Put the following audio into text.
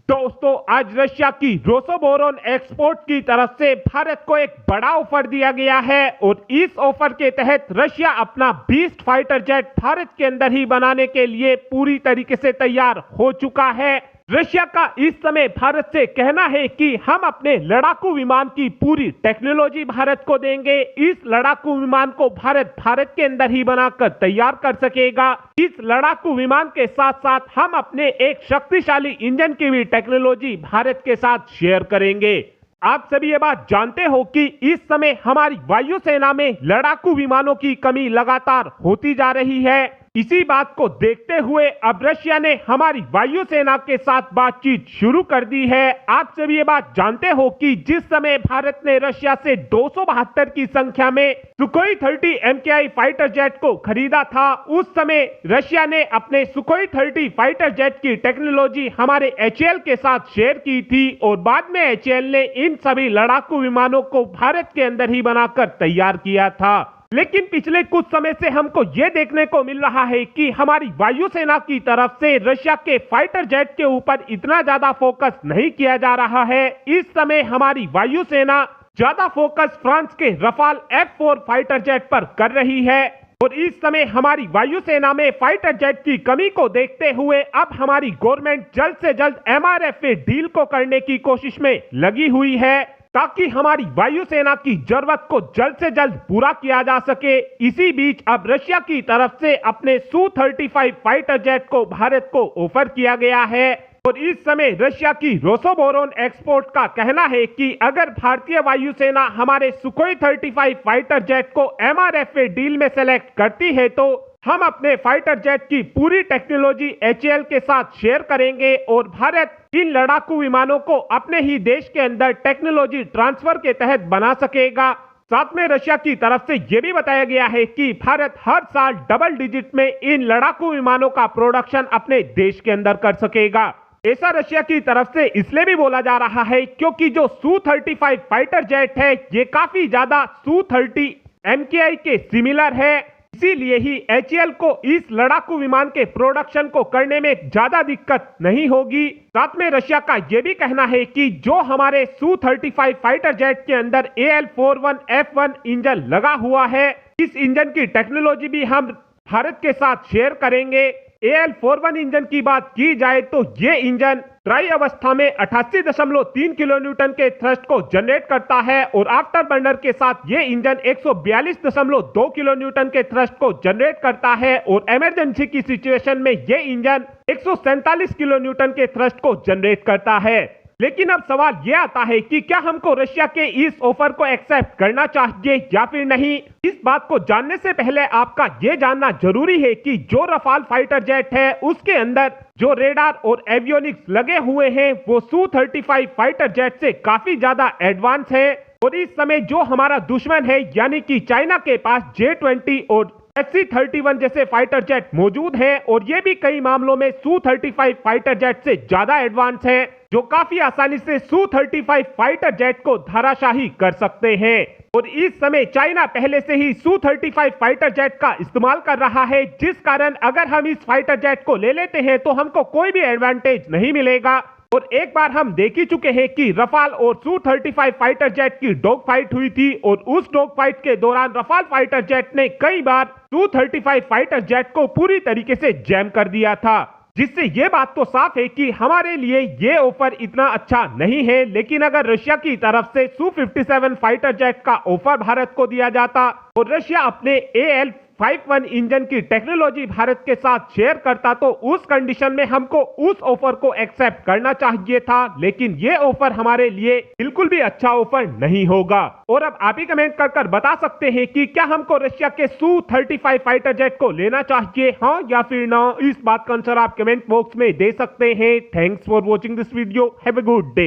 दोस्तों, आज रशिया की रोसोबोरोन एक्सपोर्ट की तरफ से भारत को एक बड़ा ऑफर दिया गया है और इस ऑफर के तहत रशिया अपना बीस्ट फाइटर जेट भारत के अंदर ही बनाने के लिए पूरी तरीके से तैयार हो चुका है। रशिया का इस समय भारत से कहना है कि हम अपने लड़ाकू विमान की पूरी टेक्नोलॉजी भारत को देंगे। इस लड़ाकू विमान को भारत के अंदर ही बनाकर तैयार कर सकेगा। इस लड़ाकू विमान के साथ साथ हम अपने एक शक्तिशाली इंजन की भी टेक्नोलॉजी भारत के साथ शेयर करेंगे। आप सभी ये बात जानते हो कि इस समय हमारी वायुसेना में लड़ाकू विमानों की कमी लगातार होती जा रही है। इसी बात को देखते हुए अब रशिया ने हमारी वायुसेना के साथ बातचीत शुरू कर दी है। आप सभी ये बात जानते हो कि जिस समय भारत ने रशिया से 272 की संख्या में सुखोई 30 MKI फाइटर जेट को खरीदा था, उस समय रशिया ने अपने सुखोई 30 फाइटर जेट की टेक्नोलॉजी हमारे HAL के साथ शेयर की थी और बाद में HAL ने इन सभी लड़ाकू विमानों को भारत के अंदर ही बनाकर तैयार किया था। लेकिन पिछले कुछ समय से हमको यह देखने को मिल रहा है कि हमारी वायुसेना की तरफ से रशिया के फाइटर जेट के ऊपर इतना ज्यादा फोकस नहीं किया जा रहा है। इस समय हमारी वायुसेना ज्यादा फोकस फ्रांस के रफाल F4 फाइटर जेट पर कर रही है और इस समय हमारी वायुसेना में फाइटर जेट की कमी को देखते हुए अब हमारी गवर्नमेंट जल्द से जल्द MRF डील को करने की कोशिश में लगी हुई है ताकि हमारी वायुसेना की जरूरत को जल्द से जल्द पूरा किया जा सके। इसी बीच अब रशिया की तरफ से अपने Su-35 फाइटर जेट को भारत को ऑफर किया गया है और इस समय रशिया की रोसोबोरोन एक्सपोर्ट का कहना है कि अगर भारतीय वायुसेना हमारे सुखोई 35 फाइटर जेट को MRF डील में सेलेक्ट करती है तो हम अपने फाइटर जेट की पूरी टेक्नोलॉजी HAL के साथ शेयर करेंगे और भारत इन लड़ाकू विमानों को अपने ही देश के अंदर टेक्नोलॉजी ट्रांसफर के तहत बना सकेगा। साथ में रशिया की तरफ से यह भी बताया गया है कि भारत हर साल डबल डिजिट में इन लड़ाकू विमानों का प्रोडक्शन अपने देश के अंदर कर सकेगा। ऐसा रशिया की तरफ से इसलिए भी बोला जा रहा है क्योंकि जो Su-35 फाइटर जेट है ये काफी ज्यादा Su-30 MKI के सिमिलर है, इसीलिए ही HAL को इस लड़ाकू विमान के प्रोडक्शन को करने में ज्यादा दिक्कत नहीं होगी। साथ में रशिया का यह भी कहना है कि जो हमारे Su-35 फाइटर जेट के अंदर AL-41F1 इंजन लगा हुआ है, इस इंजन की टेक्नोलॉजी भी हम भारत के साथ शेयर करेंगे। AL-41 इंजन की बात की जाए तो ये इंजन ट्राई अवस्था में 88.3 किलोन्यूटन के थ्रस्ट को जनरेट करता है और आफ्टर बर्नर के साथ ये इंजन 142.2 किलोन्यूटन के थ्रस्ट को जनरेट करता है और इमरजेंसी की सिचुएशन में ये इंजन 147 किलोन्यूटन के थ्रस्ट को जनरेट करता है। लेकिन अब सवाल यह आता है कि क्या हमको रशिया के इस ऑफर को एक्सेप्ट करना चाहिए या फिर नहीं। इस बात को जानने से पहले आपका यह जानना जरूरी है कि जो रफाल फाइटर जेट है उसके अंदर जो रेडार और एवियोनिक्स लगे हुए हैं वो Su-35 फाइटर जेट से काफी ज्यादा एडवांस है और इस समय जो हमारा दुश्मन है यानी कि चाइना के पास J-20 और SC-31 जैसे फाइटर जेट मौजूद हैं और ये भी कई मामलों में Su-35 फाइटर जेट से ज्यादा एडवांस है, जो काफी आसानी से Su-35 फाइटर जेट को धराशाही कर सकते हैं। और इस समय चाइना पहले से ही Su-35 फाइटर जेट का इस्तेमाल कर रहा है, जिस कारण अगर हम इस फाइटर जेट को ले लेते हैं तो हमको कोई भी एडवांटेज नहीं मिलेगा। और एक बार हम देख ही चुके हैं कि रफाल और Su-35 फाइटर जेट की डॉग फाइट हुई थी और उस डॉग फाइट के दौरान रफाल फाइटर जेट ने कई बार Su-35 फाइटर जेट को पूरी तरीके से जैम कर दिया था, जिससे ये बात तो साफ है कि हमारे लिए ये ऑफर इतना अच्छा नहीं है। लेकिन अगर रशिया की तरफ से Su-57 फाइटर जेट का ऑफर भारत को दिया जाता और रशिया अपने AL-51 इंजन की टेक्नोलॉजी भारत के साथ शेयर करता तो उस कंडीशन में हमको उस ऑफर को एक्सेप्ट करना चाहिए था। लेकिन ये ऑफर हमारे लिए बिल्कुल भी अच्छा ऑफर नहीं होगा। और अब आप ही कमेंट कर बता सकते हैं कि क्या हमको रशिया के Su-35 फाइटर जेट को लेना चाहिए, हाँ या फिर ना। इस बात का आंसर आप कमेंट बॉक्स में दे सकते हैं। Thanks for watching this video. Have a good day.